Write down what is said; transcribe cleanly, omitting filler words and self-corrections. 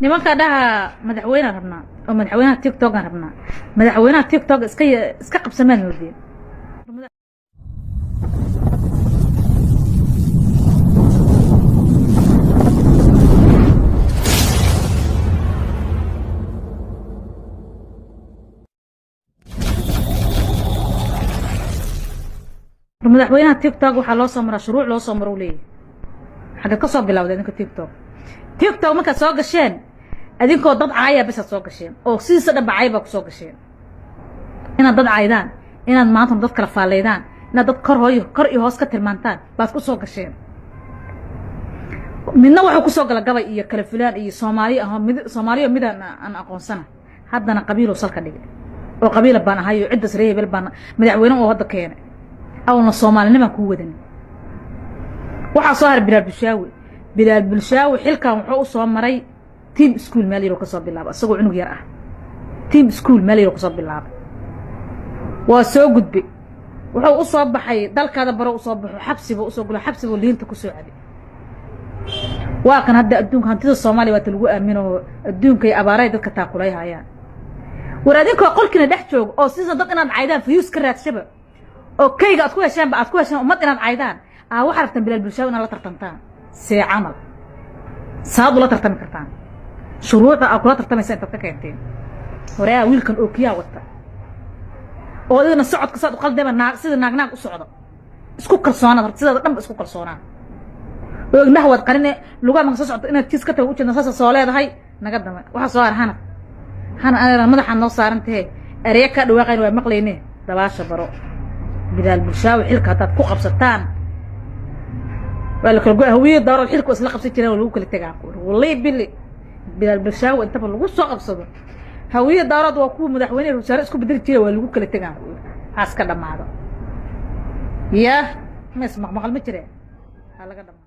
nimanka dhaha madaxweynaha rabnaa oo madaxweynaha TikTok aan rabnaa madaxweynaha TikTok iska qabsamaan noodeen madaxweynaha TikTok waxa loo soo maraa shuruuc loo soo maro leeyahay xagga ka soo bilowday idinka TikTok marka soo gasheen adinkoo dad caaya bas soo gasheen oo siisa dhabacay ba ku soo gasheen inaad dad caaydan inaad maanta dad kala faaleydaan inaad dad kor iyo hoos ka tilmaantaan baad ku soo gasheen midna waxa ku soo gala gabay iyo kala filaan iyo Soomaaliya mid aan aqoonsana haddana qabiilo salka dhigay oo qabiilo baan ahayo cid Soomaaliya baan madaxweyne oo wada keenay awna Soomaalinima ku wadan waxa soo har Bilaal Bulshaawi xilkan wuxuu soo maray team school meel yar oo ka soo bilaabo asagoo cunug yar ah team school meel yar oo ka soo bilaabo waa soo gudbay wuxuu u soo baxay dalkaada baro u soo baxo xabsiga u soo galo xabsiga liinta ku soo caday waa kan hadda adduunka hantida Soomaaliya waa lagu aamino adduunka ay abaaray dadka taakulay hayaan waraadinka qolkina dhex joog oo siisa dad inaad caydaan fiyus ka raadsaba oo kayga aad ku heshaan ummad inaad caydaan waxa rabtan Bilaal Bulshaawi inaad la tartantaan سي عمل صاد ولا ترتمي كرتان شروط أو لا ترتمي سنت تكينتين وريا ويلكن أوكيا وقتا وإذا الصعد كصعد قال دائما سيد ناق الصعد اسكو كرسونا سيد دم اسكو كرسونا وإنه قرني لغة ما صعد إن تيس كتر وجه نصاص صالة هاي نقدم واحد صار هنا أنا مدح النص صار انتهى أريكا دواقين ومقليني دواش برو بدال بالشاوي حلك هتات كوخ بستان وقال هوية دار الحلك واسلا قبسي جيران ولو كلا تغاقور والله بلي Bilaal Bulshaawi inta lagu soo qabsado hawiyada daarad waa ku madaxweyne wasaare isku bedel jiray waa lagu kala tagaan aska dhamaado ya ma ismaq maqal ma jireen laga dhamaado